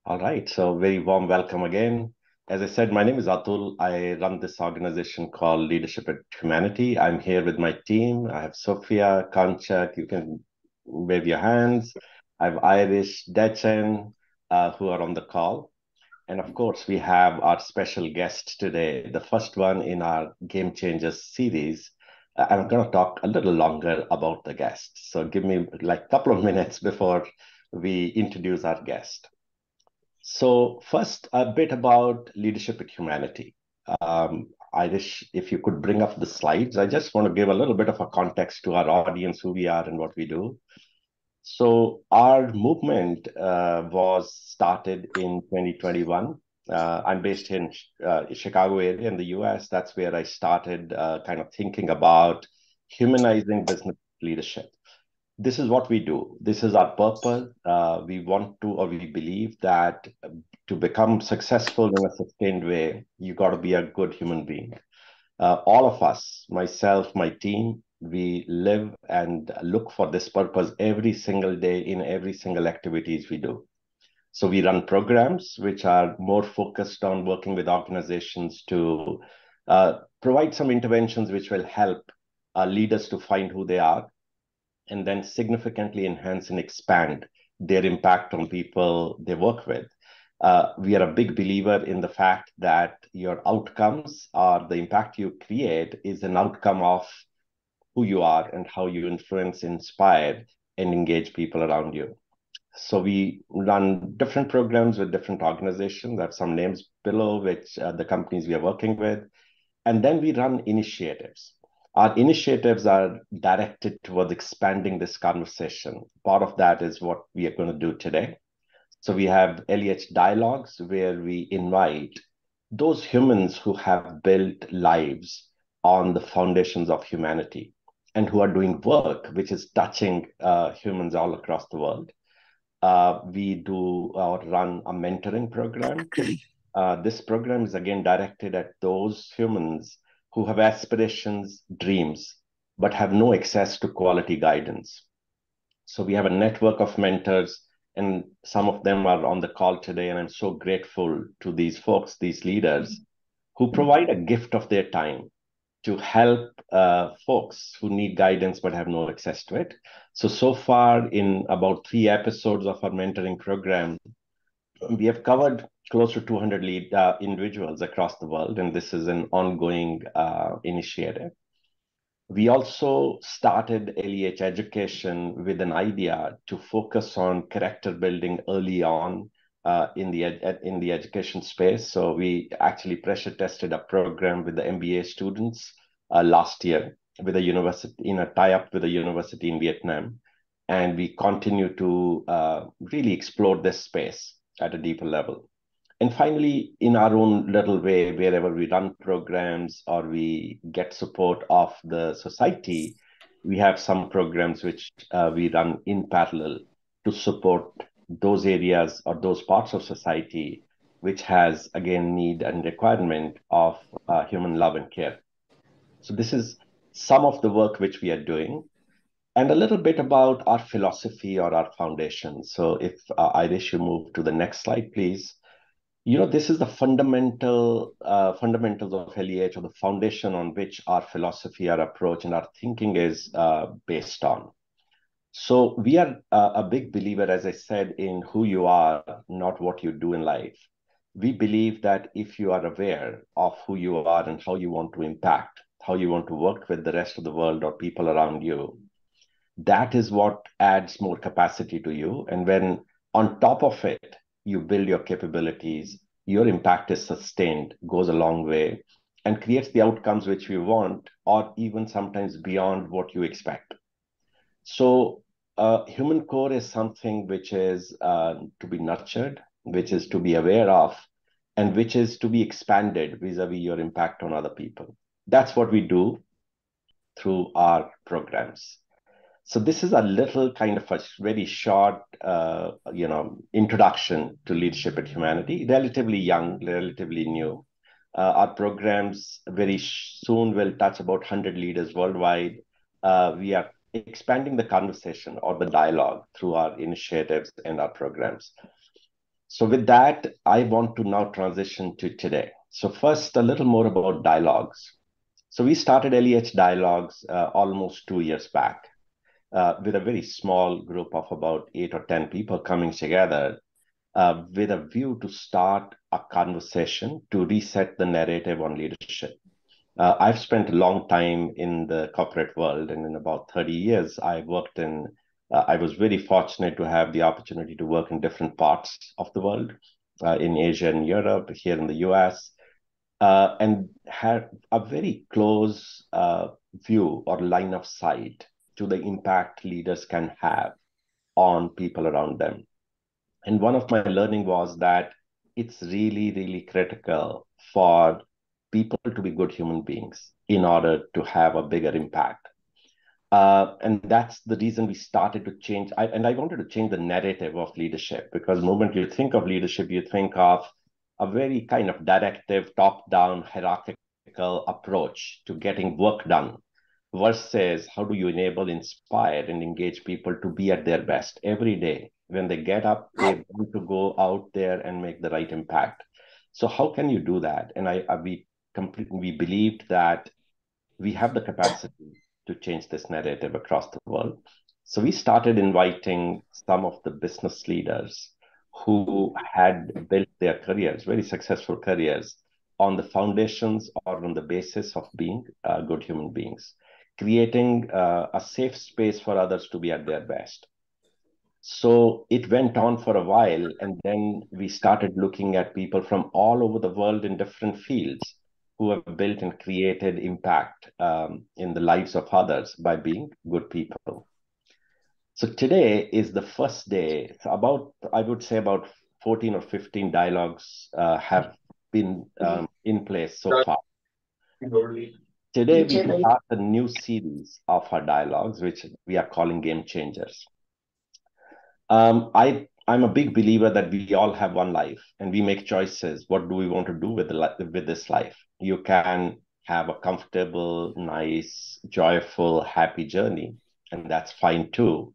All right, so very warm welcome again. As I said, my name is Atul. I run this organization called Leadership and Humanity. I'm here with my team. I have Sophia, Kanchak, you can wave your hands. I have Irish, Dechen, who are on the call. And of course, we have our special guest today, the first one in our Game Changers series. I'm going to talk a little longer about the guest. So give me like a couple of minutes before we introduce our guest. So first, a bit about leadership at humanity. Irish, if you could bring up the slides, I just want to give a little bit of a context to our audience, who we are and what we do. So our movement was started in 2021. I'm based in Chicago area in the US. That's where I started kind of thinking about humanizing business leadership. This is what we do. This is our purpose. We want to, or we believe that to become successful in a sustained way, you got to be a good human being. All of us, myself, my team, we live and look for this purpose every single day in every single activities we do. So we run programs which are more focused on working with organizations to provide some interventions which will help leaders to find who they are and then significantly enhance and expand their impact on people they work with. We are a big believer in the fact that your outcomes or the impact you create is an outcome of who you are and how you influence, inspire, and engage people around you. So we run different programs with different organizations. I have some names below, which the companies we are working with. And then we run initiatives. Our initiatives are directed towards expanding this conversation. Part of that is what we are going to do today. So we have LEH Dialogues, where we invite those humans who have built lives on the foundations of humanity and who are doing work which is touching humans all across the world. We do or run a mentoring program. This program is again directed at those humans who have aspirations, dreams, but have no access to quality guidance. So we have a network of mentors, and some of them are on the call today. And I'm so grateful to these folks, these leaders, who provide a gift of their time to help folks who need guidance but have no access to it. So far, in about 3 episodes of our mentoring program, we have covered close to 200 individuals across the world, and this is an ongoing initiative. We also started LEH Education with an idea to focus on character building early on in the education space. So we actually pressure tested a program with the MBA students last year with a university in a tie-up with a university in Vietnam, and we continue to really explore this space at a deeper level. And finally, in our own little way, wherever we run programs or we get support of the society, we have some programs which we run in parallel to support those areas or those parts of society which has, again, need and requirement of human love and care. So this is some of the work which we are doing, and a little bit about our philosophy or our foundation. So if Irish, you move to the next slide, please. This is the fundamentals of LEH, or the foundation on which our philosophy, our approach, and our thinking is based on. So we are a big believer, as I said, in who you are, not what you do in life. We believe that if you are aware of who you are and how you want to impact, how you want to work with the rest of the world or people around you, that is what adds more capacity to you. And when on top of it, you build your capabilities, your impact is sustained, goes a long way, and creates the outcomes which we want, or even sometimes beyond what you expect. So human core is something which is to be nurtured, which is to be aware of, and which is to be expanded vis-a-vis your impact on other people. That's what we do through our programs. So this is a little kind of a very short, introduction to leadership at humanity, relatively young, relatively new. Our programs very soon will touch about 100 leaders worldwide. We are expanding the conversation or the dialogue through our initiatives and our programs. So with that, I want to now transition to today. So first, a little more about dialogues. So we started LEH Dialogues almost 2 years back with a very small group of about 8 or 10 people coming together with a view to start a conversation to reset the narrative on leadership. I've spent a long time in the corporate world, and in about 30 years, I was very fortunate to have the opportunity to work in different parts of the world, in Asia and Europe, here in the US, and had a very close view or line of sight to the impact leaders can have on people around them. And one of my learning was that it's really, really critical for people to be good human beings in order to have a bigger impact. And that's the reason we started to change. I wanted to change the narrative of leadership, because the moment you think of leadership, you think of a very kind of directive, top-down, hierarchical approach to getting work done, versus how do you enable, inspire, and engage people to be at their best every day. When they get up, they want to go out there and make the right impact. So how can you do that? And we believed that we have the capacity to change this narrative across the world. So we started inviting some of the business leaders who had built their careers, very successful careers, on the foundations or on the basis of being good human beings, creating a safe space for others to be at their best. So it went on for a while, and then we started looking at people from all over the world in different fields who have built and created impact in the lives of others by being good people. So today is the first day. I would say about 14 or 15 dialogues have been in place so far. Today, we start a new series of our dialogues, which we are calling Game Changers. I'm a big believer that we all have one life and we make choices. What do we want to do with this life? You can have a comfortable, nice, joyful, happy journey, and that's fine too.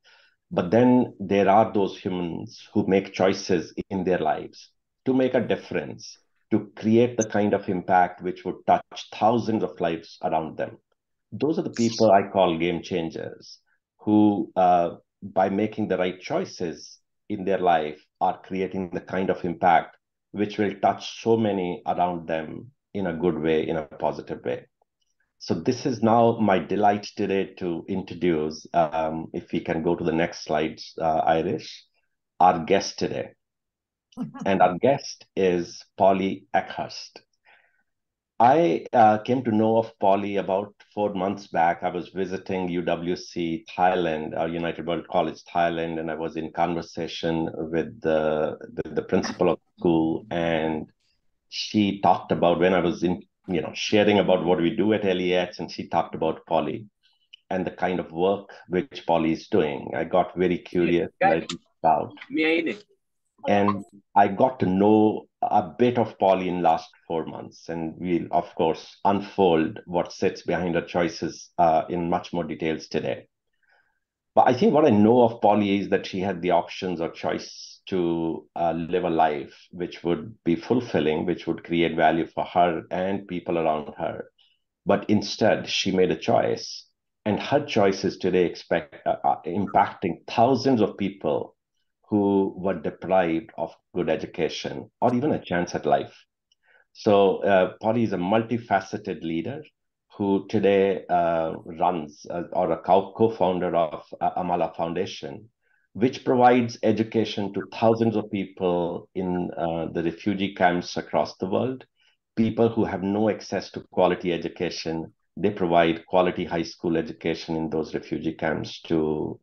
But then there are those humans who make choices in their lives to make a difference, to create the kind of impact which would touch thousands of lives around them. Those are the people I call game changers, who, by making the right choices in their life, are creating the kind of impact which will touch so many around them in a good way, in a positive way. So this is now my delight today to introduce, if we can go to the next slides, Irish, our guest today. And our guest is Polly Akhurst. I came to know of Polly about 4 months back. I was visiting UWC Thailand, United World College Thailand, and I was in conversation with the principal of the school, and she talked about, when I was sharing about what we do at LEH, and she talked about Polly and the kind of work which Polly is doing. I got very curious, and I reached out. And I got to know a bit of Polly in last 4 months, and we'll of course unfold what sits behind her choices in much more details today. But I think what I know of Polly is that she had the options or choice to live a life which would be fulfilling, which would create value for her and people around her. But instead, she made a choice, and her choice is today impacting thousands of people who were deprived of good education or even a chance at life. So Polly is a multifaceted leader who today runs or a co-founder of Amala Foundation, which provides education to thousands of people in the refugee camps across the world, people who have no access to quality education. They provide quality high school education in those refugee camps to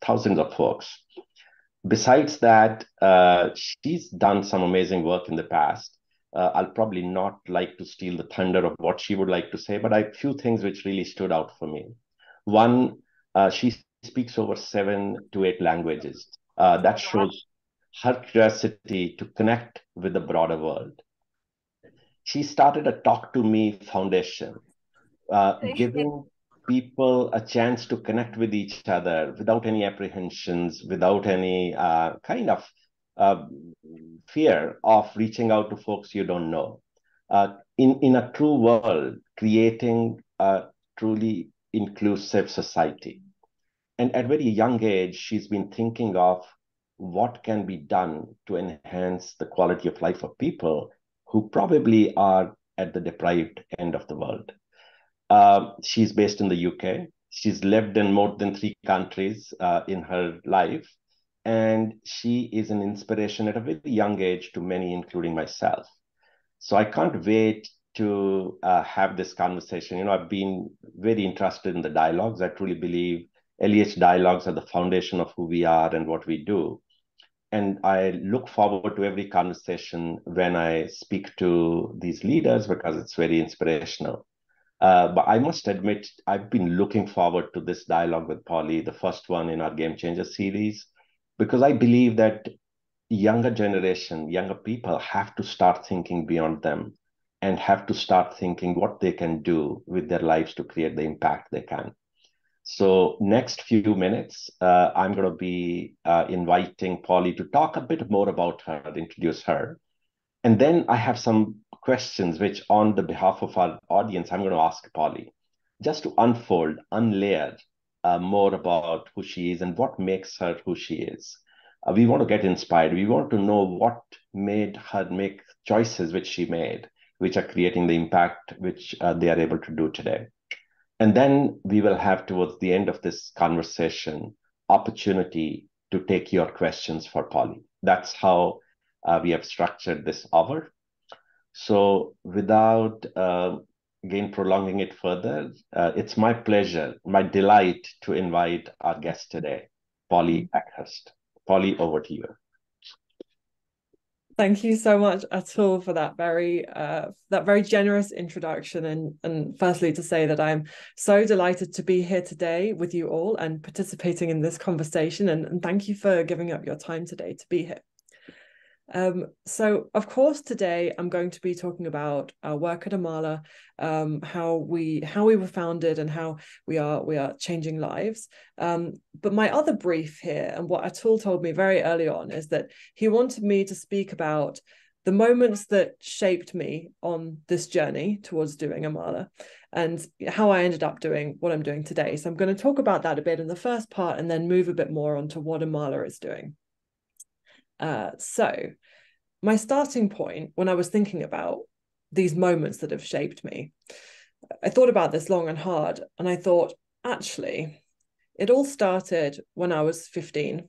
thousands of folks. Besides that, she's done some amazing work in the past. I'll probably not like to steal the thunder of what she would like to say, but a few things which really stood out for me. One, she speaks over 7 to 8 languages. That shows her curiosity to connect with the broader world. She started a Talk to Me Foundation, giving people a chance to connect with each other without any apprehensions, without any kind of fear of reaching out to folks you don't know. In a true world, creating a truly inclusive society. And at a very young age, she's been thinking of what can be done to enhance the quality of life of people who probably are at the deprived end of the world. She's based in the UK. She's lived in more than 3 countries in her life. And she is an inspiration at a very young age to many, including myself. So I can't wait to have this conversation. You know, I've been very interested in the dialogues. I truly believe LEH dialogues are the foundation of who we are and what we do. And I look forward to every conversation when I speak to these leaders because it's very inspirational. But I must admit, I've been looking forward to this dialogue with Polly, the first one in our Game Changer series, because I believe that younger generation, younger people have to start thinking beyond them and have to start thinking what they can do with their lives to create the impact they can. So next few minutes, I'm going to be inviting Polly to talk a bit more about her, introduce her. And then I have some questions which on the behalf of our audience, I'm going to ask Polly just to unfold, unlayer more about who she is and what makes her who she is. We want to get inspired. We want to know what made her make choices which she made, which are creating the impact which they are able to do today. And then we will have towards the end of this conversation, opportunity to take your questions for Polly. That's how we have structured this hour. So without again prolonging it further, it's my pleasure, my delight to invite our guest today, Polly Akhurst. Polly, over to you. Thank you so much, Atul, for that very generous introduction, and firstly to say that I'm so delighted to be here today with you all and participating in this conversation, and thank you for giving up your time today to be here. So of course today I'm going to be talking about our work at Amala, how we were founded and how we are changing lives. But my other brief here, and what Atul told me very early on, is that he wanted me to speak about the moments that shaped me on this journey towards doing Amala and how I ended up doing what I'm doing today. So I'm going to talk about that a bit in the first part and then move a bit more onto what Amala is doing. So my starting point when I was thinking about these moments that have shaped me, I thought about this long and hard, and I thought, actually, it all started when I was 15.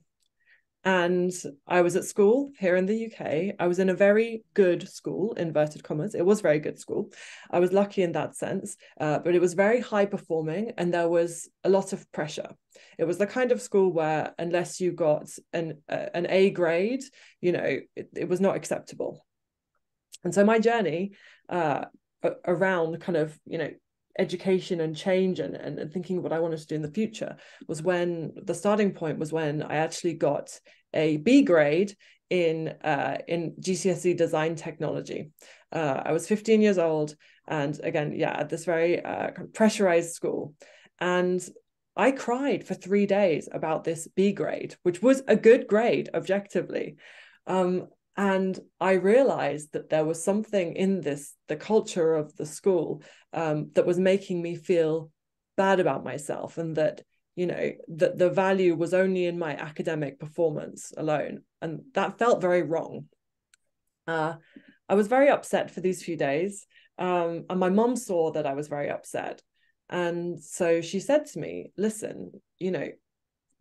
And I was at school here in the UK. I was in a very good school, inverted commas. It was very good school. I was lucky in that sense, but it was very high performing and there was a lot of pressure. It was the kind of school where unless you got an A grade, you know, it was not acceptable. And so my journey around kind of, you know, education and change and thinking what I wanted to do in the future was when the starting point was when I actually got a B grade in GCSE design technology. I was 15 years old, and again, yeah, at this very pressurized school, and I cried for 3 days about this B grade, which was a good grade objectively. And I realized that there was something in the culture of the school, that was making me feel bad about myself, and that, you know, that the value was only in my academic performance alone. And that felt very wrong. I was very upset for these few days. And my mom saw that I was very upset. And so she said to me, listen, you know,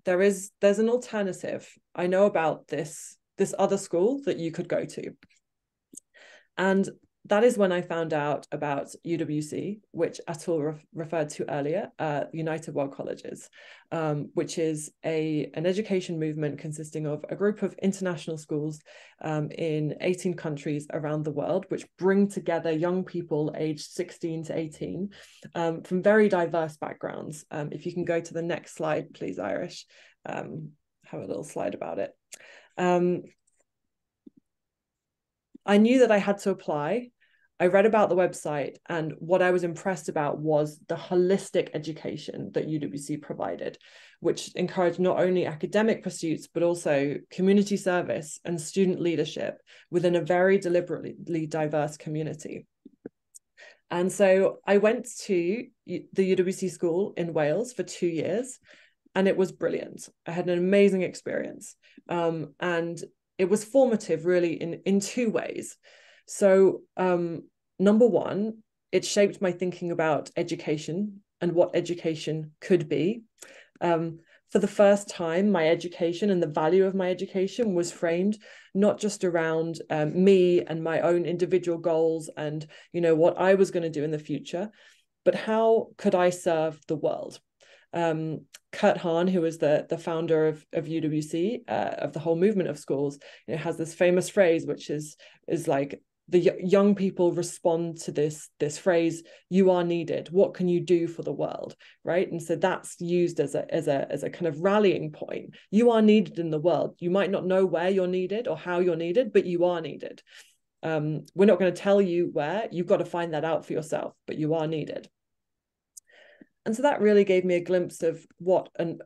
there's an alternative. I know about this other school that you could go to. And that is when I found out about UWC, which Atul referred to earlier, United World Colleges, which is an education movement consisting of a group of international schools in 18 countries around the world, which bring together young people aged 16 to 18 from very diverse backgrounds. If you can go to the next slide, please, Irish, have a little slide about it. I knew that I had to apply. I read about the website, and what I was impressed about was the holistic education that UWC provided, which encouraged not only academic pursuits, but also community service and student leadership within a very deliberately diverse community. And so I went to the UWC school in Wales for 2 years, and it was brilliant. I had an amazing experience. And it was formative really in two ways. So number one, it shaped my thinking about education and what education could be. For the first time, my education and the value of my education was framed not just around me and my own individual goals and, you know, what I was going to do in the future, but how could I serve the world? Kurt Hahn, who was the founder of UWC, of the whole movement of schools, you know, has this famous phrase, which is like, the young people respond to this phrase, "You are needed. What can you do for the world?" Right? And so that's used as a kind of rallying point. You are needed in the world. You might not know where you're needed or how you're needed, but you are needed. We're not going to tell you where. You've got to find that out for yourself, but you are needed. And so that really gave me a glimpse of what a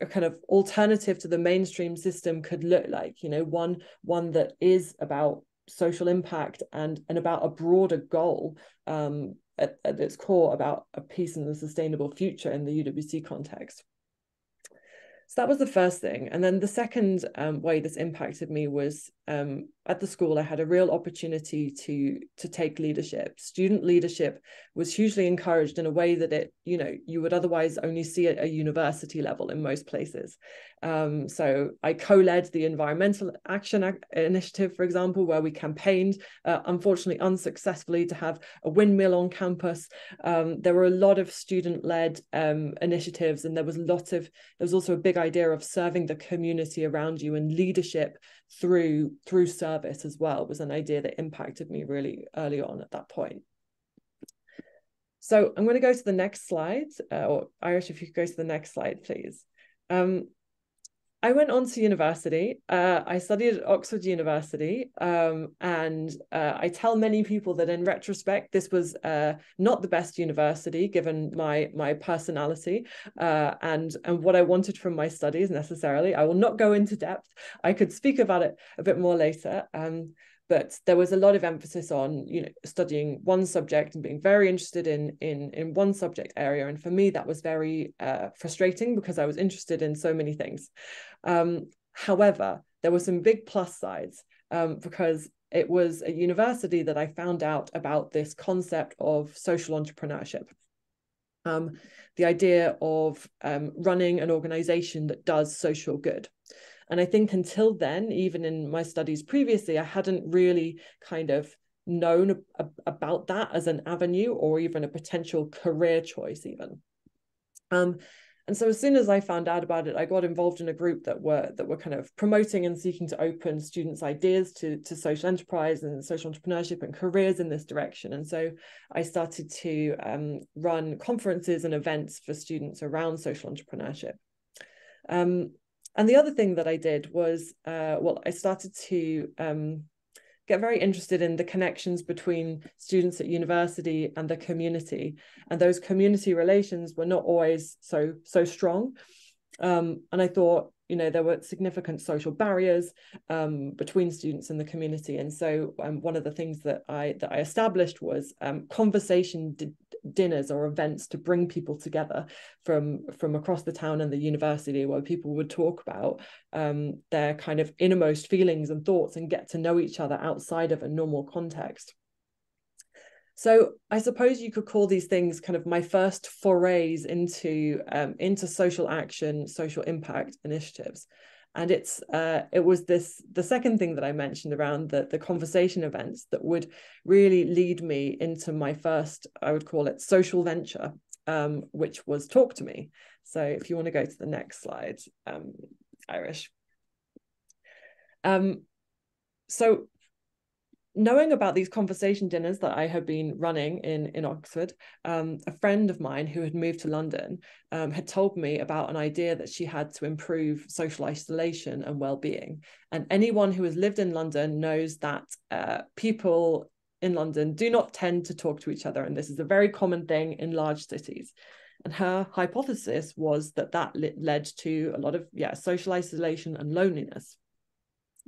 kind of alternative to the mainstream system could look like. You know, one that is about social impact and about a broader goal at its core, about a peace and a sustainable future in the UWC context. So that was the first thing. And then the second way this impacted me was at the school, I had a real opportunity to take leadership. Student leadership was hugely encouraged in a way that you would otherwise only see at a university level in most places. So I co-led the Environmental Action Initiative, for example, where we campaigned, unfortunately unsuccessfully, to have a windmill on campus. There were a lot of student-led initiatives, and there was also a big idea of serving the community around you, and leadership through service as well was an idea that impacted me really early on at that point. So I'm going to go to the next slide, or Irish, if you could go to the next slide, please. I went on to university. I studied at Oxford University, and I tell many people that in retrospect, this was not the best university given my personality and what I wanted from my studies necessarily. I will not go into depth. I could speak about it a bit more later. But there was a lot of emphasis on, you know, studying one subject and being very interested in one subject area. And for me, that was very frustrating because I was interested in so many things. However, there were some big plus sides because it was a university that I found out about this concept of social entrepreneurship. The idea of running an organization that does social good. And I think until then, even in my studies previously, I hadn't really kind of known about that as an avenue or even a potential career choice even. And so as soon as I found out about it, I got involved in a group that were kind of promoting and seeking to open students' ideas to social enterprise and social entrepreneurship and careers in this direction. And so I started to run conferences and events for students around social entrepreneurship. And the other thing that I did was, I started to get very interested in the connections between students at university and the community. And those community relations were not always so strong. And I thought, you know, there were significant social barriers between students and the community. And so one of the things that I established was conversation dinners or events to bring people together from across the town and the university, where people would talk about their kind of innermost feelings and thoughts and get to know each other outside of a normal context. So I suppose you could call these things kind of my first forays into social action, social impact initiatives. And it was the second thing that I mentioned around the conversation events that would really lead me into my first, I would call it, social venture, which was Talk to Me. So if you want to go to the next slide, Irish. So knowing about these conversation dinners that I had been running in Oxford, a friend of mine who had moved to London had told me about an idea that she had to improve social isolation and well-being. And anyone who has lived in London knows that people in London do not tend to talk to each other, and this is a very common thing in large cities. And her hypothesis was that that led to a lot of social isolation and loneliness.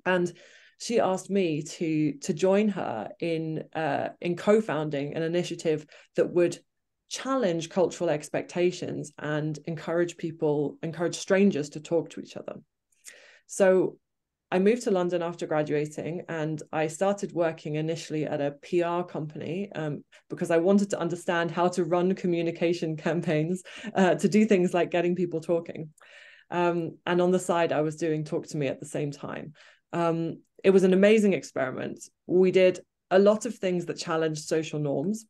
And she asked me to join her in co-founding an initiative that would challenge cultural expectations and encourage strangers to talk to each other. So I moved to London after graduating, and I started working initially at a PR company because I wanted to understand how to run communication campaigns to do things like getting people talking. And on the side, I was doing Talk to Me at the same time. It was an amazing experiment. We did a lot of things that challenged social norms.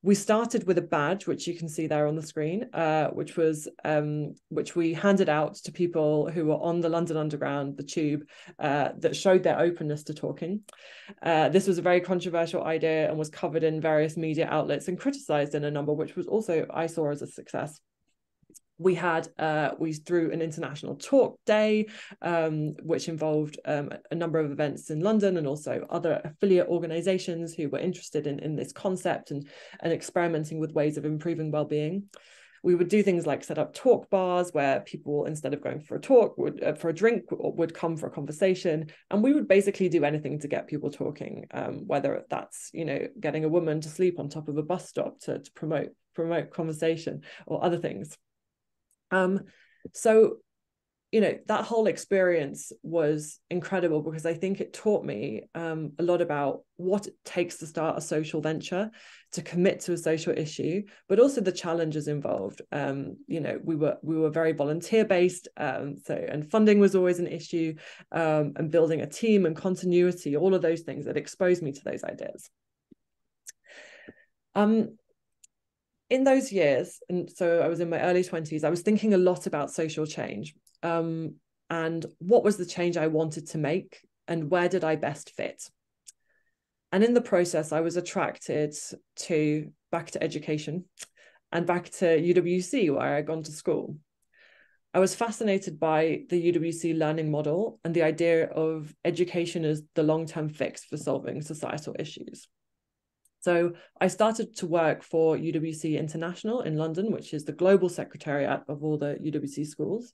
We started with a badge, which you can see there on the screen, which we handed out to people who were on the London Underground, the Tube, that showed their openness to talking. This was a very controversial idea and was covered in various media outlets and criticised in a number, which was also, I saw as a success. We threw an international talk day, which involved a number of events in London and also other affiliate organizations who were interested in this concept and experimenting with ways of improving well-being. We would do things like set up talk bars where people, instead of going for a talk, for a drink, would come for a conversation. And we would basically do anything to get people talking, whether that's, getting a woman to sleep on top of a bus stop to promote conversation or other things. So, that whole experience was incredible because I think it taught me a lot about what it takes to start a social venture, to commit to a social issue, but also the challenges involved. We were very volunteer based, and funding was always an issue, and building a team and continuity, all of those things that exposed me to those ideas. In those years, and so I was in my early 20s, I was thinking a lot about social change, and what was the change I wanted to make and where did I best fit? And in the process, I was attracted back to education and back to UWC, where I'd gone to school. I was fascinated by the UWC learning model and the idea of education as the long-term fix for solving societal issues. So I started to work for UWC International in London, which is the global secretariat of all the UWC schools,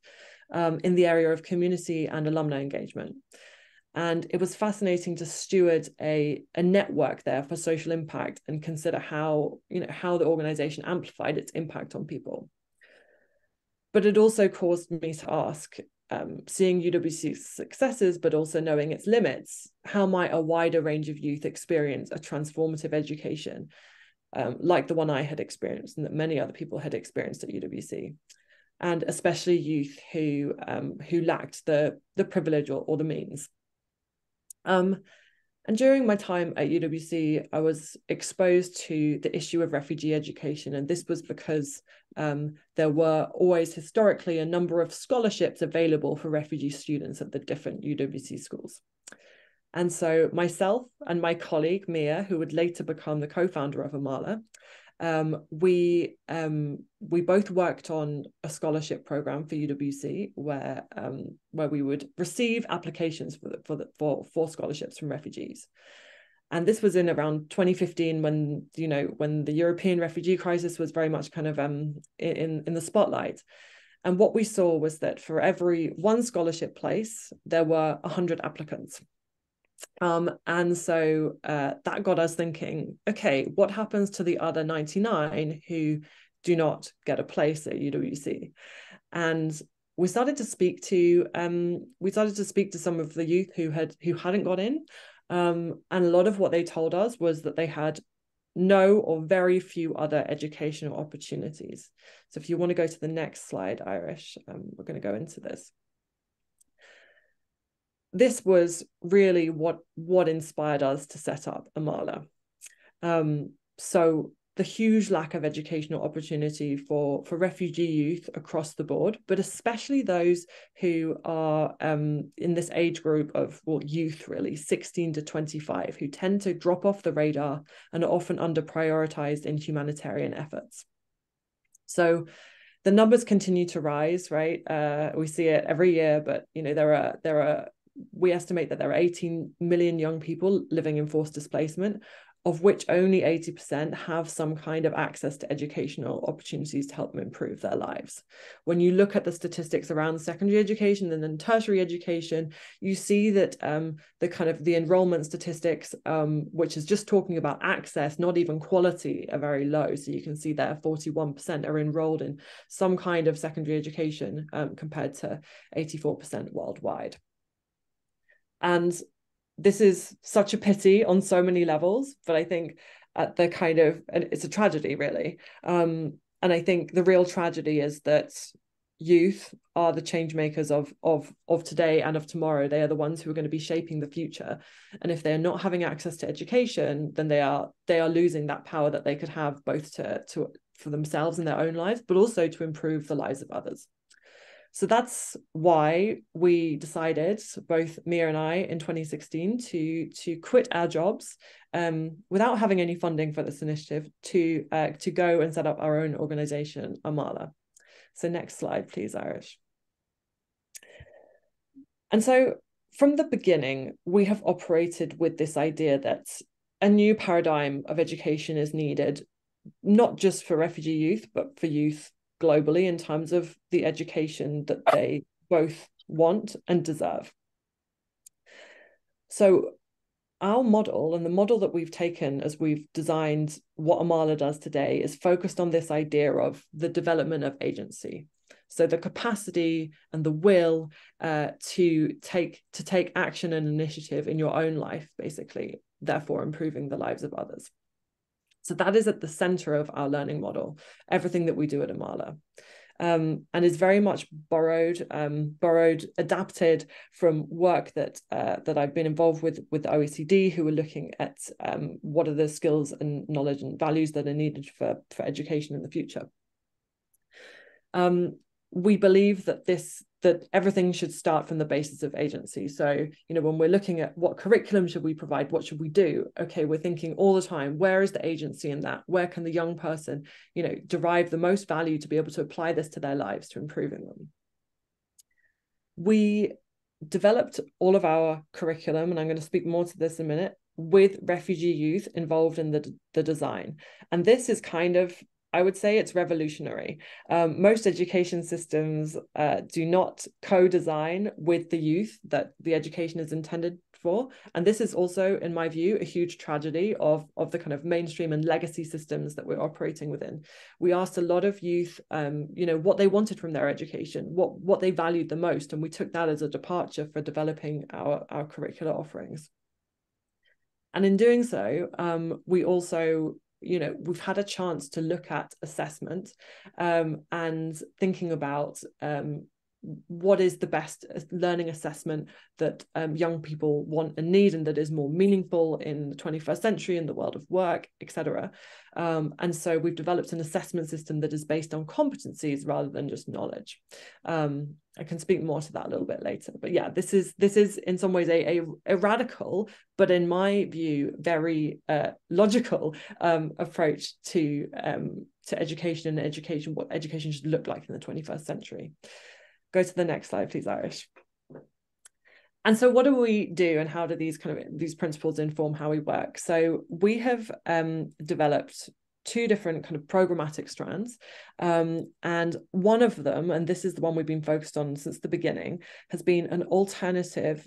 in the area of community and alumni engagement. And it was fascinating to steward a network there for social impact and consider how the organization amplified its impact on people. But it also caused me to ask, seeing UWC's successes, but also knowing its limits, how might a wider range of youth experience a transformative education like the one I had experienced and that many other people had experienced at UWC, and especially youth who lacked the privilege or the means. And during my time at UWC, I was exposed to the issue of refugee education. And this was because there were always historically a number of scholarships available for refugee students at the different UWC schools. And so myself and my colleague, Mia, who would later become the co-founder of Amala, we both worked on a scholarship program for UWC where we would receive applications for scholarships from refugees. And this was in around 2015 when the European refugee crisis was very much kind of in the spotlight. And what we saw was that for every one scholarship place, there were 100 applicants. And so that got us thinking, okay, what happens to the other 99 who do not get a place at UWC? And we started to speak to some of the youth who hadn't got in, and a lot of what they told us was that they had no or very few other educational opportunities. So if you want to go to the next slide, Irish, we're going to go into this. This was really what inspired us to set up Amala. So the huge lack of educational opportunity for refugee youth across the board, but especially those who are in this age group of youth, really, 16 to 25, who tend to drop off the radar and are often under prioritized in humanitarian efforts. So the numbers continue to rise, right? We see it every year, but we estimate that there are 18 million young people living in forced displacement, of which only 80% have some kind of access to educational opportunities to help them improve their lives. When you look at the statistics around secondary education and then tertiary education, you see that the enrollment statistics, which is just talking about access, not even quality, are very low. So you can see that 41% are enrolled in some kind of secondary education compared to 84% worldwide. And this is such a pity on so many levels, but I think at the it's a tragedy, really. And I think the real tragedy is that youth are the change makers of today and of tomorrow. They are the ones who are going to be shaping the future. And if they're not having access to education, then they are losing that power that they could have, both for themselves in their own lives, but also to improve the lives of others. So that's why we decided, both Mia and I, in 2016, to quit our jobs without having any funding for this initiative, to go and set up our own organization, Amala. So next slide, please, Irish. And so from the beginning, we have operated with this idea that a new paradigm of education is needed, not just for refugee youth, but for youth globally, in terms of the education that they both want and deserve. So our model, and the model that we've taken as we've designed what Amala does today, is focused on this idea of the development of agency. So the capacity and the will to take action and initiative in your own life, basically, therefore improving the lives of others. So that is at the center of our learning model, everything that we do at Amala. And is very much adapted from work that I've been involved with the OECD, who are looking at what are the skills and knowledge and values that are needed for education in the future. We believe that everything should start from the basis of agency. So, when we're looking at what curriculum should we provide, what should we do? Okay, we're thinking all the time, where is the agency in that? Where can the young person, derive the most value to be able to apply this to their lives, to improving them? We developed all of our curriculum, and I'm going to speak more to this in a minute, with refugee youth involved in the design. And this is I would say it's revolutionary. Most education systems do not co-design with the youth that the education is intended for. And this is also, in my view, a huge tragedy of the kind of mainstream and legacy systems that we're operating within. We asked a lot of youth, what they wanted from their education, what they valued the most. And we took that as a departure for developing our curricular offerings. And in doing so, we also we've had a chance to look at assessment and thinking about what is the best learning assessment that young people want and need, and that is more meaningful in the 21st century, in the world of work, etc. And so we've developed an assessment system that is based on competencies rather than just knowledge. I can speak more to that a little bit later, but yeah, this is in some ways a radical, but in my view, very logical approach to education and what education should look like in the 21st century. Go to the next slide, please, Irish. And so what do we do, and how do these principles inform how we work? So we have developed two different kind of programmatic strands. And one of them, and this is the one we've been focused on since the beginning, has been an alternative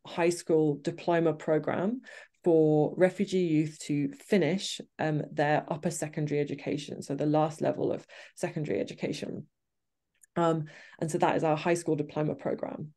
high school diploma program for refugee youth to finish their upper secondary education, so the last level of secondary education. And so that is our high school diploma program.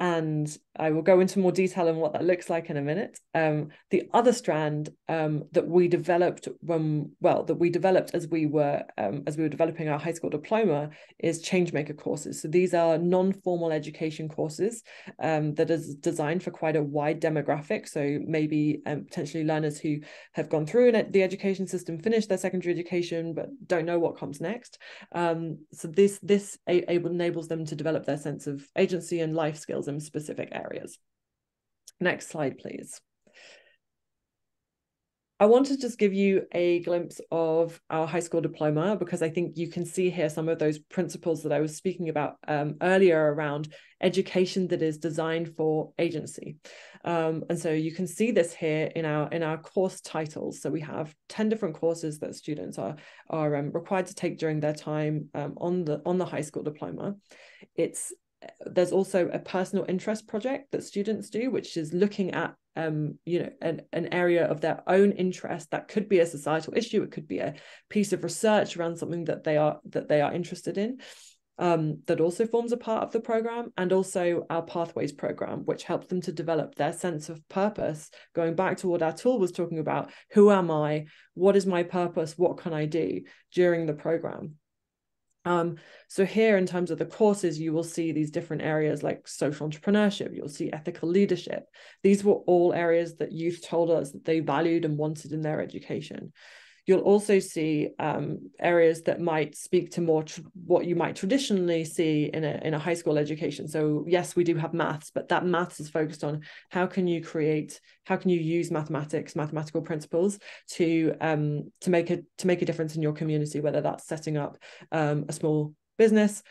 And I will go into more detail on what that looks like in a minute. The other strand that we developed as we were developing our high school diploma is changemaker courses. So these are non-formal education courses that is designed for quite a wide demographic. So maybe potentially learners who have gone through the education system, finished their secondary education, but don't know what comes next. So this enables them to develop their sense of agency and life skills in specific areas. Next slide, please. I want to just give you a glimpse of our high school diploma, because I think you can see here some of those principles that I was speaking about earlier around education that is designed for agency. And so you can see this here in our course titles. So we have 10 different courses that students are required to take during their time on the high school diploma. There's also a personal interest project that students do, which is looking at an area of their own interest. That could be a societal issue, it could be a piece of research around something that they are interested in. That also forms a part of the program, and also our Pathways program, which helps them to develop their sense of purpose. Going back to what Atul was talking about, who am I? What is my purpose? What can I do during the program? So here, in terms of the courses, you will see these different areas like social entrepreneurship, you'll see ethical leadership. These were all areas that youth told us that they valued and wanted in their education. You'll also see areas that might speak to more what you might traditionally see in a high school education. So yes, we do have maths, but that maths is focused on how can you use mathematical principles to make a difference in your community, whether that's setting up a small business,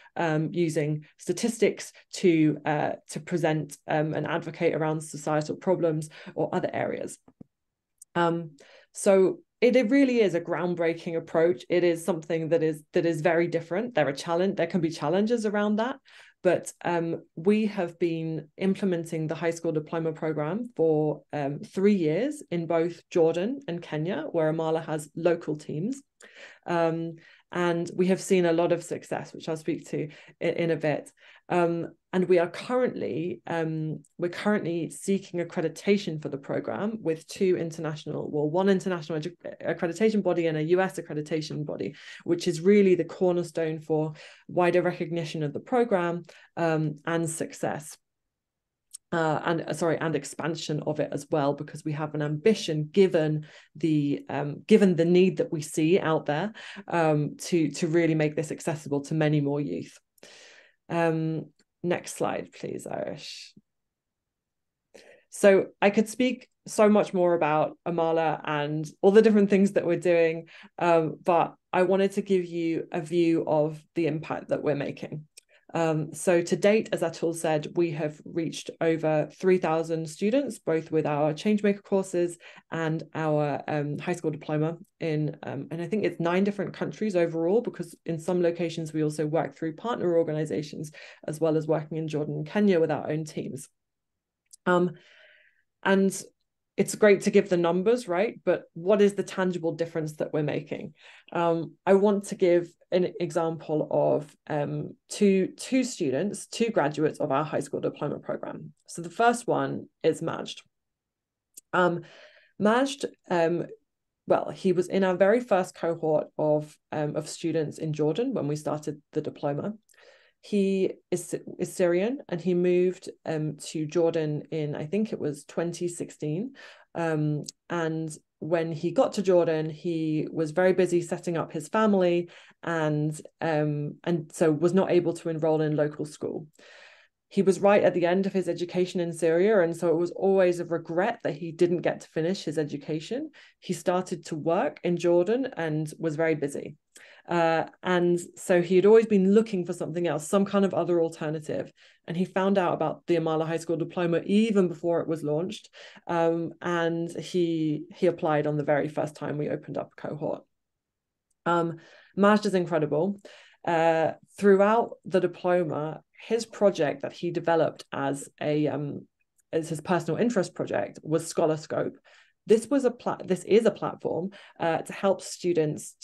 using statistics to present and advocate around societal problems, or other areas. So it really is a groundbreaking approach. It is something that is very different. There can be challenges around that, but we have been implementing the high school diploma program for 3 years in both Jordan and Kenya, where Amala has local teams. And we have seen a lot of success, which I'll speak to in a bit. And we are currently seeking accreditation for the program with one international accreditation body and a US accreditation body, which is really the cornerstone for wider recognition of the program and success. And expansion of it as well, because we have an ambition, given the need that we see out there, to really make this accessible to many more youth. Next slide, please, Irish. So I could speak so much more about Amala and all the different things that we're doing, but I wanted to give you a view of the impact that we're making. So to date, as Atul said, we have reached over 3,000 students, both with our Changemaker courses and our high school diploma and I think it's 9 different countries overall, because in some locations we also work through partner organizations, as well as working in Jordan and Kenya with our own teams. And it's great to give the numbers, right? But what is the tangible difference that we're making? I want to give an example of two graduates of our high school diploma program. So the first one is Majd. Majd, well, he was in our very first cohort of students in Jordan when we started the diploma. He is Syrian, and he moved to Jordan in, I think it was 2016. And when he got to Jordan, he was very busy setting up his family, and so was not able to enroll in local school. He was right at the end of his education in Syria, and so it was always a regret that he didn't get to finish his education. He started to work in Jordan and was very busy. And so he had always been looking for something else, some kind of other alternative. And he found out about the Amala High School Diploma even before it was launched. And he applied on the very first time we opened up a cohort. Majd is incredible. Throughout the diploma, his project that he developed as his personal interest project was Scholarscope. This is a platform to help students,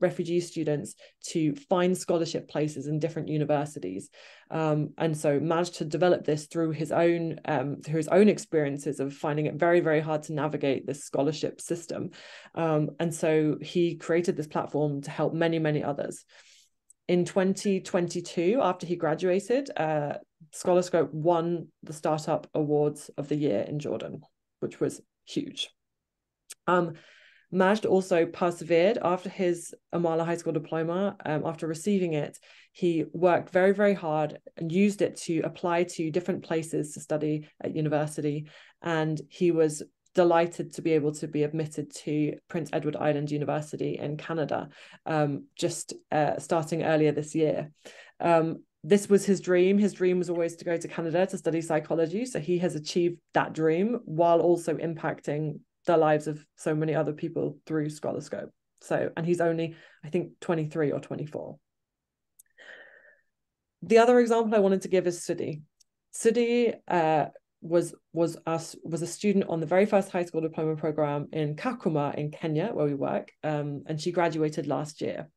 refugee students, to find scholarship places in different universities. And so managed to develop this through his own experiences of finding it very, very hard to navigate this scholarship system. And so he created this platform to help many, many others. In 2022, after he graduated, Scholarscope won the Startup Awards of the Year in Jordan, which was huge. Majd also persevered after his Amala High School Diploma. After receiving it, he worked very, very hard and used it to apply to different places to study at university. And he was delighted to be able to be admitted to Prince Edward Island University in Canada, just starting earlier this year. This was his dream. His dream was always to go to Canada to study psychology. So he has achieved that dream while also impacting the lives of so many other people through Scholascope. So, and he's only, I think, 23 or 24. The other example I wanted to give is Sudhi. Sudhi was a student on the very first high school diploma program in Kakuma in Kenya, where we work, and she graduated last year.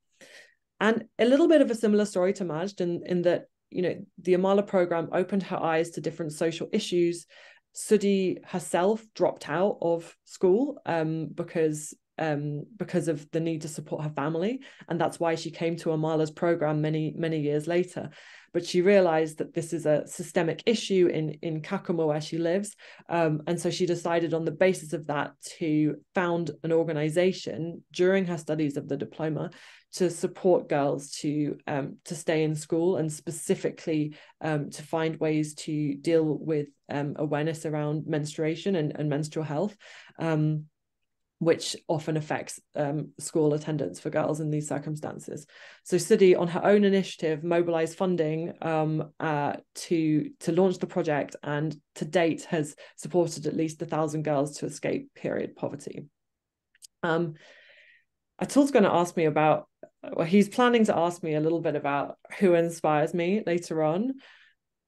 And a little bit of a similar story to Majd in that, you know, the Amala program opened her eyes to different social issues. Sudhi herself dropped out of school because of the need to support her family, and that's why she came to Amala's program many years later. But she realized that this is a systemic issue in Kakuma, where she lives, and so she decided on the basis of that to found an organization during her studies of the diploma to support girls to stay in school, and specifically to find ways to deal with awareness around menstruation and menstrual health, which often affects school attendance for girls in these circumstances. So Sudhi, on her own initiative, mobilized funding to launch the project, and to date has supported at least 1,000 girls to escape period poverty. Atul's going to ask me about, well, he's planning to ask me a little bit about who inspires me later on.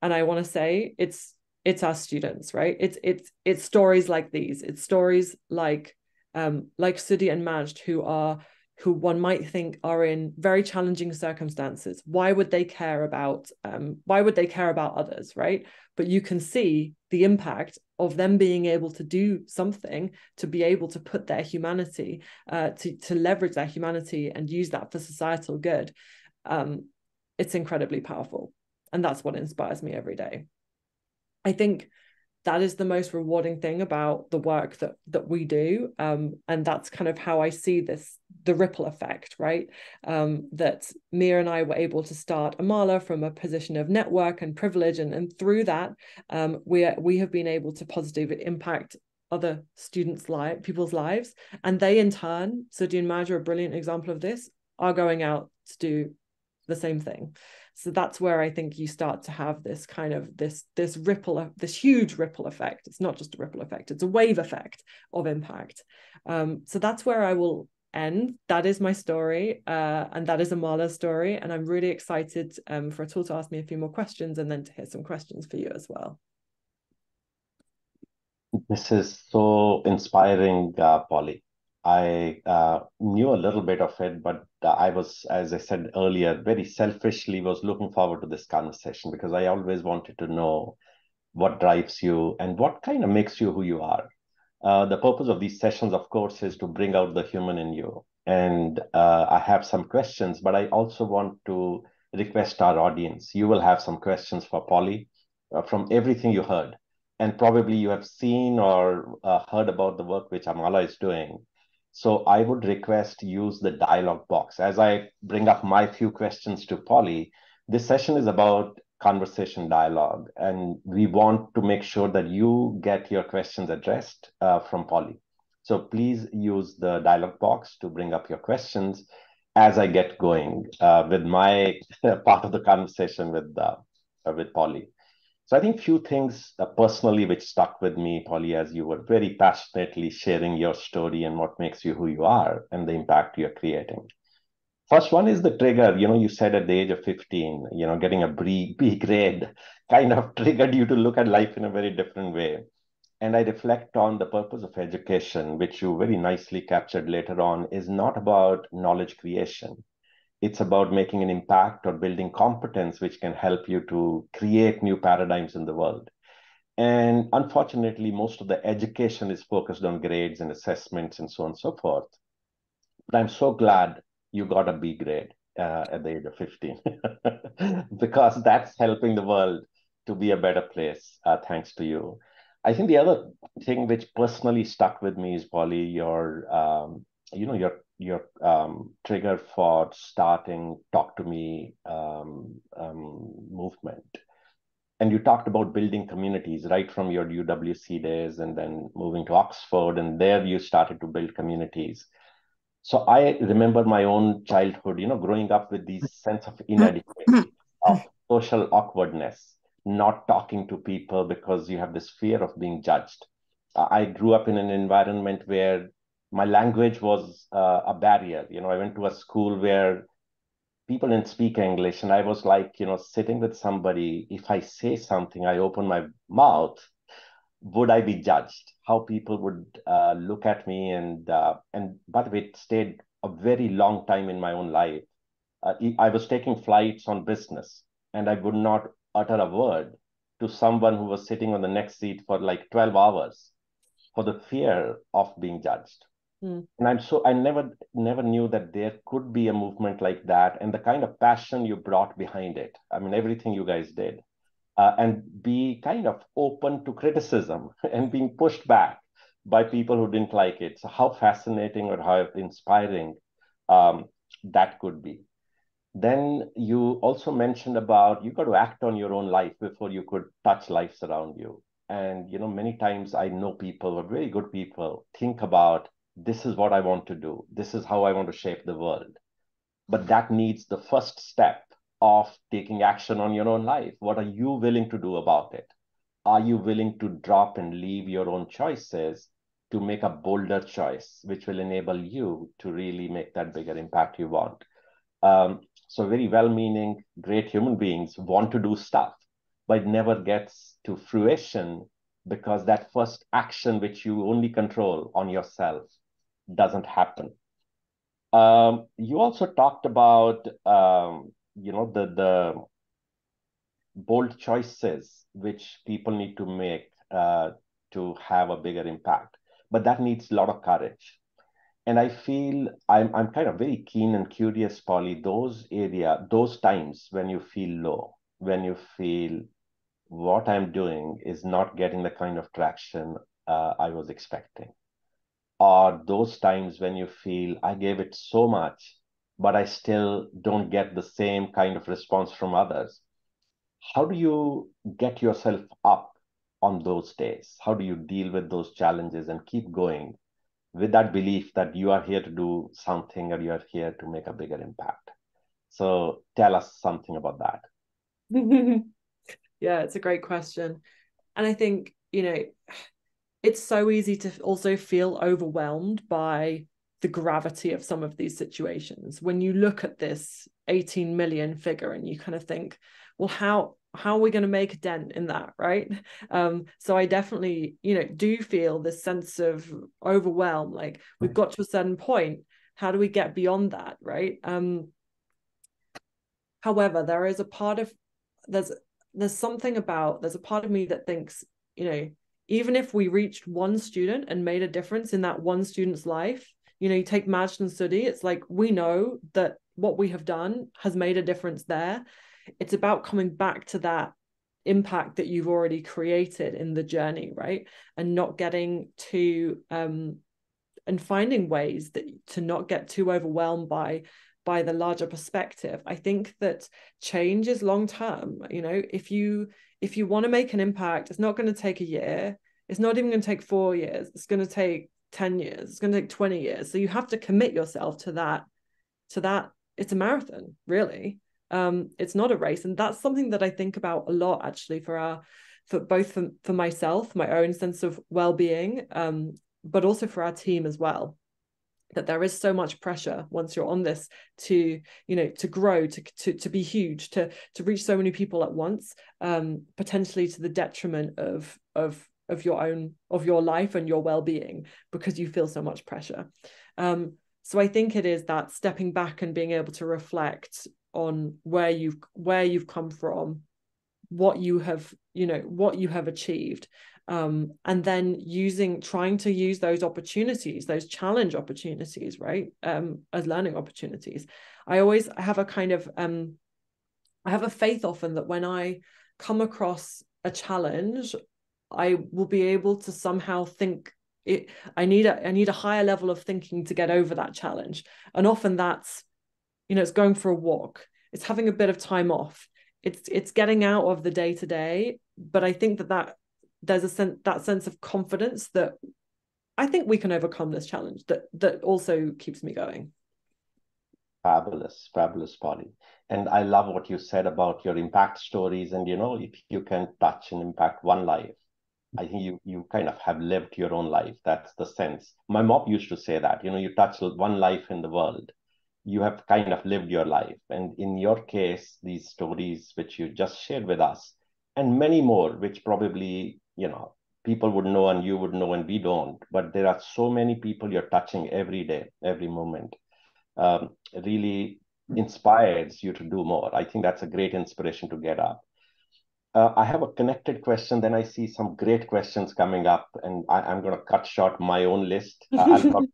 And I want to say it's our students, right? It's stories like these. It's stories like Sudhi and Majd, who one might think are in very challenging circumstances. Why would they care about others, right? But you can see the impact of them being able to do something, to be able to put their humanity, to leverage their humanity and use that for societal good. It's incredibly powerful. And that's what inspires me every day. I think that is the most rewarding thing about the work that we do. And that's kind of how I see the ripple effect, right? That Mia and I were able to start Amala from a position of network and privilege. And through that, we have been able to positively impact other people's lives. And they in turn, Sudhi and Majd are a brilliant example of this, are going out to do the same thing. So that's where I think you start to have this kind of this huge ripple effect. It's not just a ripple effect, it's a wave effect of impact. So that's where I will end. That is my story, and that is Amala's story. And I'm really excited for Atul to ask me a few more questions, and then to hear some questions for you as well. This is so inspiring, Polly. I knew a little bit of it, but I was, as I said earlier, very selfishly was looking forward to this conversation, because I always wanted to know what drives you and what kind of makes you who you are. The purpose of these sessions, of course, is to bring out the human in you. And I have some questions, but I also want to request our audience. You will have some questions for Polly from everything you heard. And probably you have seen or heard about the work which Amala is doing. So I would request use the dialogue box. As I bring up my few questions to Polly, this session is about conversation dialogue, and we want to make sure that you get your questions addressed from Polly. So please use the dialogue box to bring up your questions as I get going with my part of the conversation with Polly. So I think few things personally which stuck with me, Polly, as you were very passionately sharing your story and what makes you who you are and the impact you're creating. First one is the trigger. You said at the age of 15, getting a B grade kind of triggered you to look at life in a very different way. And I reflect on the purpose of education, which you very nicely captured later on, is not about knowledge creation. It's about making an impact or building competence, which can help you to create new paradigms in the world. And unfortunately, most of the education is focused on grades and assessments and so on and so forth. But I'm so glad you got a B grade at the age of 15, because that's helping the world to be a better place, thanks to you. I think the other thing which personally stuck with me is, Polly, your trigger for starting Talk to Me movement. And you talked about building communities right from your UWC days and then moving to Oxford, and there you started to build communities. So I remember my own childhood, growing up with this sense of inadequacy, of social awkwardness, not talking to people because you have this fear of being judged. I grew up in an environment where my language was a barrier. I went to a school where people didn't speak English, and I was like, sitting with somebody. If I say something, I open my mouth, would I be judged? How people would look at me, and by the way, it stayed a very long time in my own life. I was taking flights on business, and I would not utter a word to someone who was sitting on the next seat for like 12 hours for the fear of being judged. Mm. And I never knew that there could be a movement like that, and the kind of passion you brought behind it. I mean, everything you guys did, and be kind of open to criticism and being pushed back by people who didn't like it. So how fascinating or how inspiring that could be. Then you also mentioned about you got to act on your own life before you could touch lives around you. And many times I know people, or very good people, think about this is what I want to do. This is how I want to shape the world. But that needs the first step of taking action on your own life. What are you willing to do about it? Are you willing to drop and leave your own choices to make a bolder choice, which will enable you to really make that bigger impact you want? So very well-meaning, great human beings want to do stuff, but it never gets to fruition because that first action, which you only control on yourself, doesn't happen. You also talked about the bold choices which people need to make to have a bigger impact, but that needs a lot of courage. And I feel I'm kind of very keen and curious, Polly, those times when you feel low, when you feel what I'm doing is not getting the kind of traction I was expecting, or those times when you feel I gave it so much, but I still don't get the same kind of response from others. How do you get yourself up on those days? How do you deal with those challenges and keep going with that belief that you are here to do something or you are here to make a bigger impact? So tell us something about that. Yeah, it's a great question. And I think, it's so easy to also feel overwhelmed by the gravity of some of these situations. When you look at this 18 million figure and you kind of think, well, how are we going to make a dent in that, right? So I definitely, do feel this sense of overwhelm. Like we've got to a certain point. How do we get beyond that, right? However, there's a part of me that thinks, even if we reached one student and made a difference in that one student's life, you take Majd and Sudi, it's like we know that what we have done has made a difference there. It's about coming back to that impact that you've already created in the journey, right? And not getting too and finding ways to not get too overwhelmed by the larger perspective. I think that change is long term. If you want to make an impact, it's not going to take a year. It's not even going to take 4 years. It's going to take 10 years. It's going to take 20 years. So you have to commit yourself to that. It's a marathon, really. It's not a race. And that's something that I think about a lot, actually, for myself, my own sense of well-being, but also for our team as well. That there is so much pressure once you're on this to grow, to be huge, to reach so many people at once, potentially to the detriment of your life and your well-being, because you feel so much pressure. So I think it is that stepping back and being able to reflect on where you've come from, what you have achieved, and then trying to use those opportunities, those challenge opportunities, right, as learning opportunities. I have I have a faith often that when I come across a challenge, I will be able to somehow think I need a higher level of thinking to get over that challenge. And often that's, it's going for a walk, it's having a bit of time off, it's getting out of the day to day, but I think that there's that sense of confidence that I think we can overcome this challenge that also keeps me going. Fabulous, fabulous, Polly. And I love what you said about your impact stories. And, if you can touch and impact one life, I think you kind of have lived your own life. That's the sense. My mom used to say that, you touch one life in the world, you have kind of lived your life. And in your case, these stories which you just shared with us, and many more, which probably, people would know and you would know and we don't, but there are so many people you're touching every day, every moment. Really inspires you to do more. I think that's a great inspiration to get up. I have a connected question. Then I see some great questions coming up, and I'm going to cut short my own list. I'll probably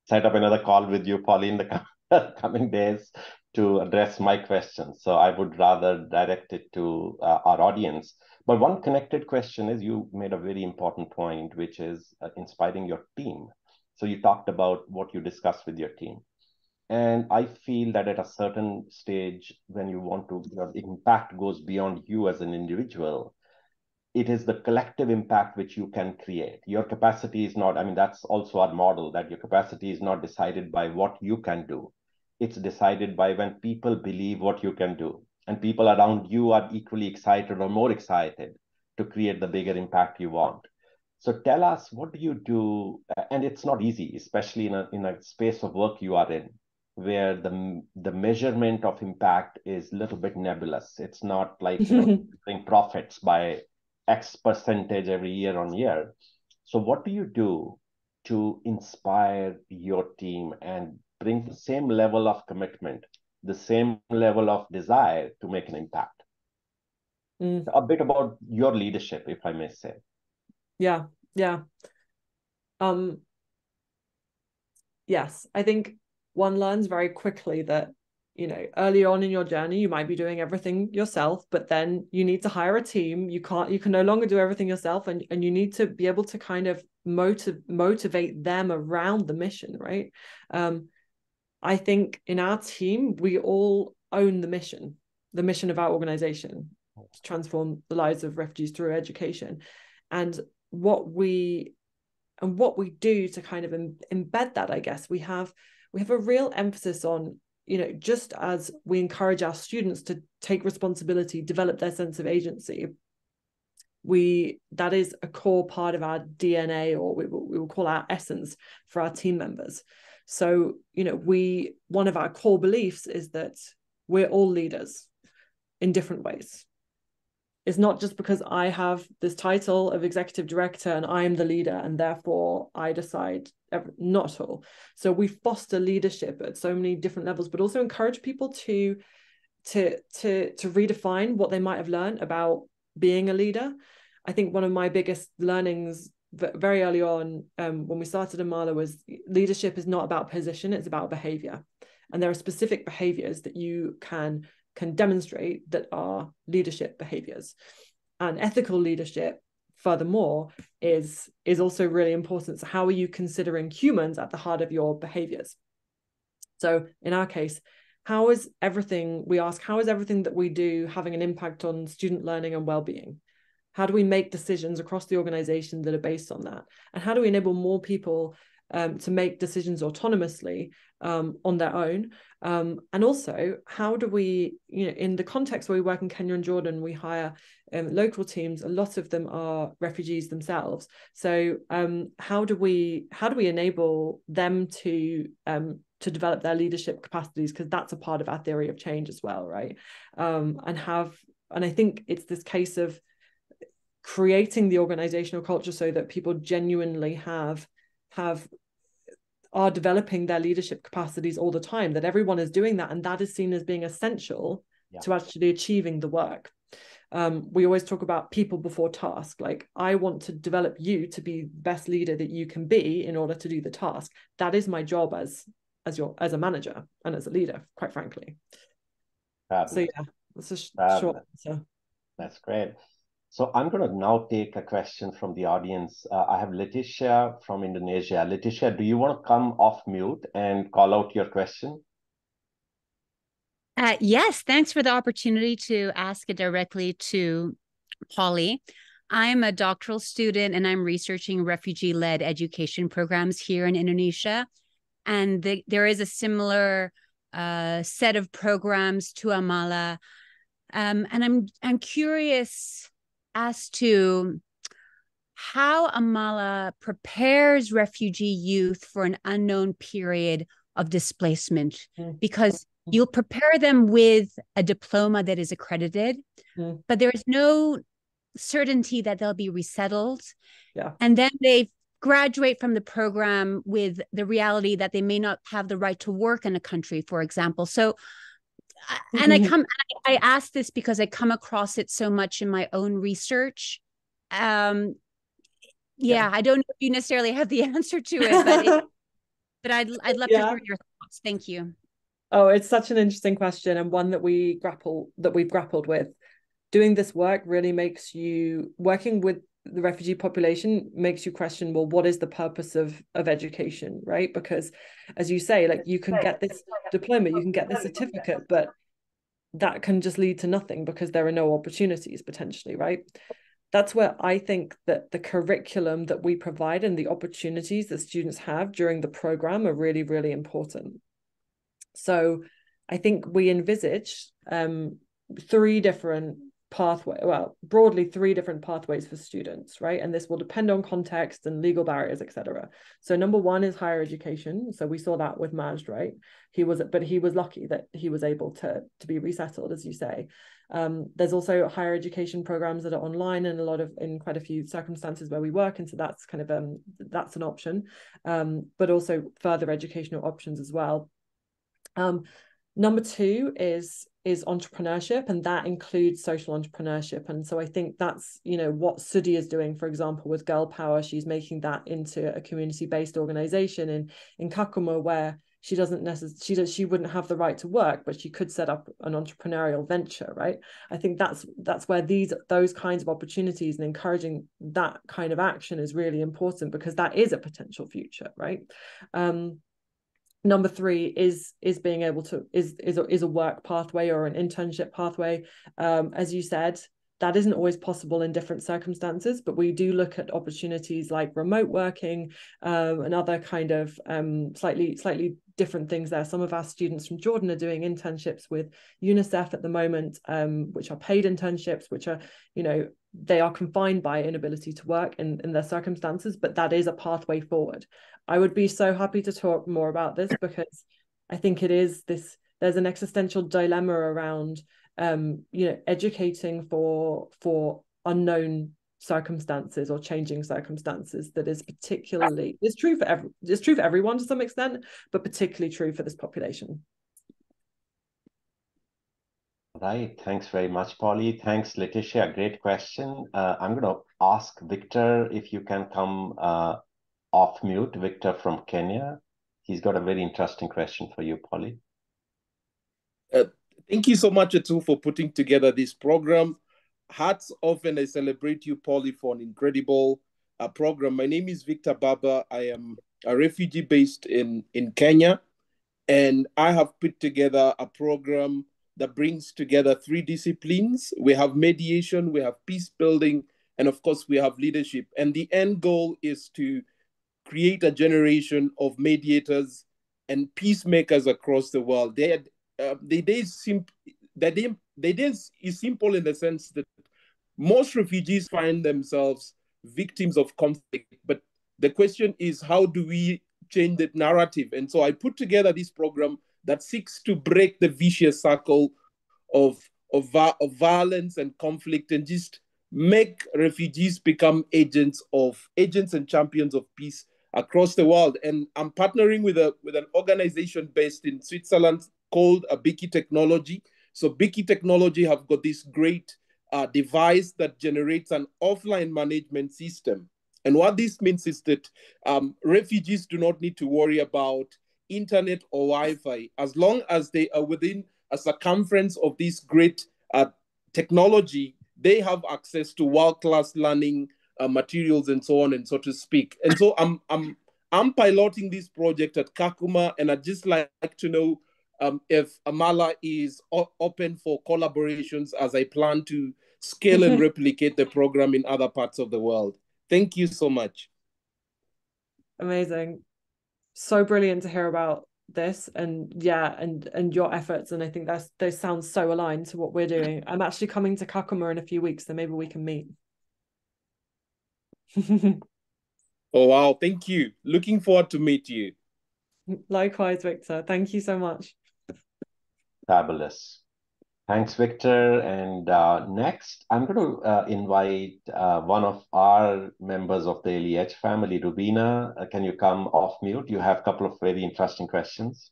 set up another call with you, Polly, in the coming days to address my questions. So I would rather direct it to our audience. But one connected question is, you made a very important point, which is inspiring your team. So you talked about what you discussed with your team. And I feel that at a certain stage, when your impact goes beyond you as an individual, it is the collective impact which you can create. Your capacity is not, that's also our model, that your capacity is not decided by what you can do. It's decided by when people believe what you can do. And people around you are equally excited or more excited to create the bigger impact you want. So tell us, what do you do? And it's not easy, especially in a space of work you are in, where the measurement of impact is a little bit nebulous. It's not like doing profits by X percentage every year on year. So what do you do to inspire your team and bring the same level of commitment, the same level of desire to make an impact? A bit about your leadership, if I may say. Yeah. Yes, I think one learns very quickly that, early on in your journey, you might be doing everything yourself, but then you need to hire a team. You can no longer do everything yourself, and you need to be able to kind of motivate them around the mission, right? I think in our team, we all own the mission of our organization, to transform the lives of refugees through education. And what we do to kind of embed that, I guess, we have a real emphasis on, just as we encourage our students to take responsibility, develop their sense of agency, that is a core part of our DNA, or we will call our essence for our team members. So, one of our core beliefs is that we're all leaders in different ways. It's not just because I have this title of executive director and I am the leader and therefore I decide. Not at all. So we foster leadership at so many different levels, but also encourage people to redefine what they might have learned about being a leader. I think one of my biggest learnings very early on, when we started Amala, was leadership is not about position, it's about behavior. And there are specific behaviors that you can demonstrate that are leadership behaviors. And ethical leadership, furthermore, is also really important. So how are you considering humans at the heart of your behaviors? So in our case, how is everything that we do having an impact on student learning and well-being? How do we make decisions across the organization that are based on that? And how do we enable more people to make decisions autonomously on their own? And also, how do we, in the context where we work in Kenya and Jordan, we hire local teams. A lot of them are refugees themselves. So how do we enable them to develop their leadership capacities? Because that's a part of our theory of change as well, right? And I think it's this case of creating the organizational culture so that people genuinely are developing their leadership capacities all the time, that everyone is doing that, and that is seen as being essential to actually achieving the work. We always talk about people before task. Like, I want to develop you to be the best leader that you can be in order to do the task. That is my job as a manager and as a leader, quite frankly. So yeah, that's a short answer. That's great. So I'm going to now take a question from the audience. I have Letitia from Indonesia. Letitia, do you want to come off mute and call out your question? Yes, thanks for the opportunity to ask it directly to Polly. I'm a doctoral student and I'm researching refugee-led education programs here in Indonesia. And there is a similar set of programs to Amala. And I'm curious as to how Amala prepares refugee youth for an unknown period of displacement, because you'll prepare them with a diploma that is accredited, but there is no certainty that they'll be resettled. Yeah. And then they graduate from the program with the reality that they may not have the right to work in a country, for example. So, and I ask this because I come across it so much in my own research. Yeah, I don't know if you necessarily have the answer to it, but I'd love to hear your thoughts. Thank you. Oh, it's such an interesting question, and one that we've grappled with. Doing this work really makes you, working with the refugee population makes you question, well, what is the purpose of education, right? Because as you say, like, you can get this diploma, you can get this certificate, but that can just lead to nothing because there are no opportunities potentially, right? That's where I think that the curriculum that we provide and the opportunities that students have during the program are really, really important. So I think we envisage three different pathways, well, broadly three different pathways for students, right? And this will depend on context and legal barriers, etc. So number one is higher education. So we saw that with Majd, right? He was lucky that he was able to be resettled, as you say. There's also higher education programs that are online and in quite a few circumstances where we work, and so that's kind of that's an option, but also further educational options as well. Number two is entrepreneurship, and that includes social entrepreneurship. And so I think that's, what Sudi is doing, for example, with Girl Power. She's making that into a community-based organization in Kakuma, where she wouldn't have the right to work, but she could set up an entrepreneurial venture, right? I think that's where those kinds of opportunities and encouraging that kind of action is really important, because that is a potential future, right? Number three is being able to is a work pathway or an internship pathway. As you said, that isn't always possible in different circumstances, but we do look at opportunities like remote working and other kind of slightly different things there. Some of our students from Jordan are doing internships with UNICEF at the moment, which are paid internships, which are, they are confined by inability to work in their circumstances, but that is a pathway forward. I would be so happy to talk more about this, because I think there's an existential dilemma around educating for unknown circumstances or changing circumstances that is particularly, it's true for everyone to some extent, but particularly true for this population. Right. Thanks very much, Polly. Thanks, Letitia. Great question. I'm going to ask Victor if you can come off mute. Victor from Kenya. He's got a very interesting question for you, Polly. Thank you so much, Atu, for putting together this program. Hats off, and I celebrate you, Polly, for an incredible program. My name is Victor Baba. I am a refugee based in Kenya, and I have put together a program that brings together three disciplines. We have mediation, we have peace building, and of course, we have leadership. And the end goal is to create a generation of mediators and peacemakers across the world. The idea is simple in the sense that most refugees find themselves victims of conflict, but the question is, how do we change that narrative? And so I put together this program that seeks to break the vicious circle of violence and conflict, and just make refugees become agents and champions of peace across the world. And I'm partnering with an organization based in Switzerland called Biki Technology. So Biki Technology have got this great device that generates an offline management system. And what this means is that refugees do not need to worry about internet or Wi-Fi. As long as they are within a circumference of this great technology, they have access to world-class learning materials and so on and so to speak. And so I'm piloting this project at Kakuma, and I'd just like to know if Amala is open for collaborations as I plan to scale and replicate the program in other parts of the world. Thank you so much. Amazing. So brilliant to hear about this, and yeah, and your efforts, and I think those sound so aligned to what we're doing. I'm actually coming to Kakuma in a few weeks, so maybe we can meet. Oh wow, thank you. Looking forward to meet you. Likewise, Victor. Thank you so much. Fabulous. Thanks, Victor. And next, I'm going to invite one of our members of the LEH family, Rubina. Can you come off mute? You have a couple of very interesting questions.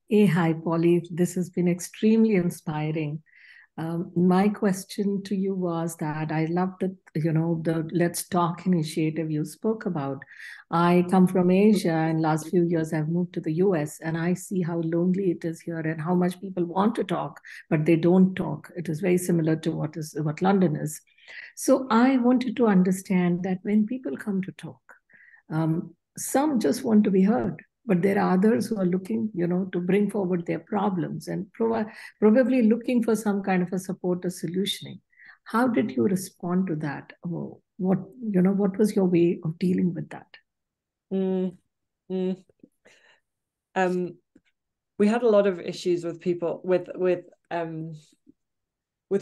Hey, hi, Polly. This has been extremely inspiring. My question to you was that I love the Let's Talk initiative you spoke about. I come from Asia, and last few years I've moved to the US, and I see how lonely it is here and how much people want to talk, but they don't talk. It is very similar to what London is. So I wanted to understand that when people come to talk, some just want to be heard, but there are others who are looking, to bring forward their problems and probably looking for some kind of a support or solutioning. How did you respond to that? What was your way of dealing with that? We had a lot of issues with people with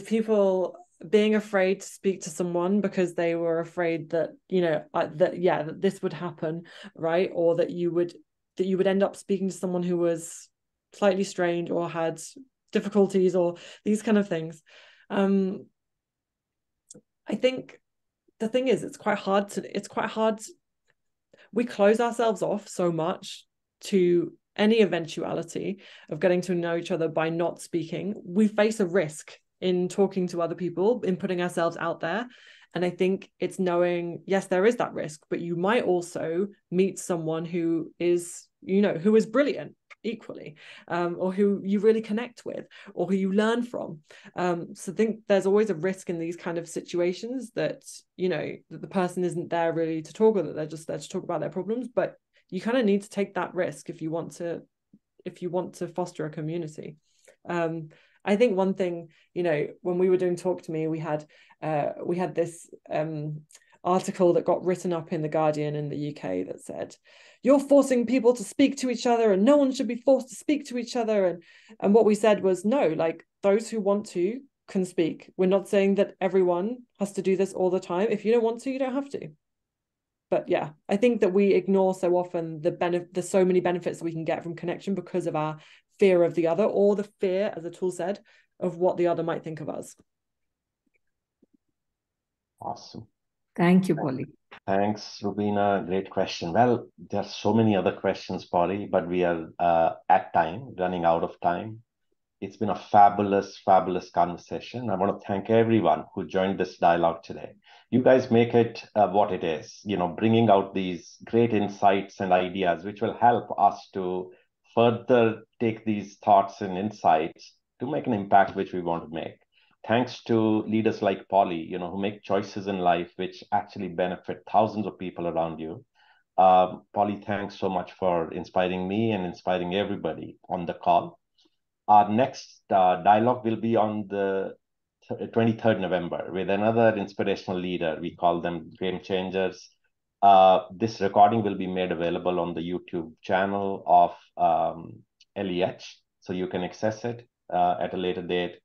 people being afraid to speak to someone because they were afraid that that this would happen, right? Or that you would end up speaking to someone who was slightly strange or had difficulties or these kind of things. I think the thing is, it's quite hard. We close ourselves off so much to any eventuality of getting to know each other by not speaking. We face a risk in talking to other people, in putting ourselves out there. And I think it's knowing, yes, there is that risk, but you might also meet someone who is brilliant equally, or who you really connect with, or who you learn from. So I think there's always a risk in these kind of situations that, that the person isn't there really to talk, or that they're just there to talk about their problems. But you kind of need to take that risk if you want to foster a community. I think one thing, when we were doing Talk to Me, we had this article that got written up in The Guardian in the UK that said, "You're forcing people to speak to each other, and no one should be forced to speak to each other." And what we said was, no, like, those who want to can speak. We're not saying that everyone has to do this all the time. If you don't want to, you don't have to. But yeah, I think that we ignore so often the so many benefits that we can get from connection because of our fear of the other, or the fear, as Atul said, of what the other might think of us. Awesome. Thank you, Polly. Thanks, Rubina. Great question. Well, there are so many other questions, Polly, but we are running out of time. It's been a fabulous, fabulous conversation. I want to thank everyone who joined this dialogue today. You guys make it what it is, bringing out these great insights and ideas, which will help us to further take these thoughts and insights to make an impact which we want to make. Thanks to leaders like Polly, who make choices in life which actually benefit thousands of people around you. Polly, thanks so much for inspiring me and inspiring everybody on the call. Our next dialogue will be on the 23rd November with another inspirational leader. We call them Game Changers. This recording will be made available on the YouTube channel of LEH, so you can access it at a later date.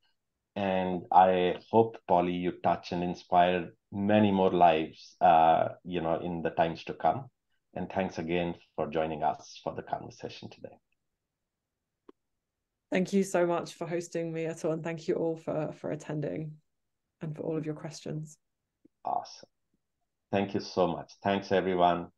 And I hope, Polly, you touch and inspire many more lives, in the times to come. And thanks again for joining us for the conversation today. Thank you so much for hosting me, Atul, and thank you all for attending and for all of your questions. Awesome. Thank you so much. Thanks, everyone.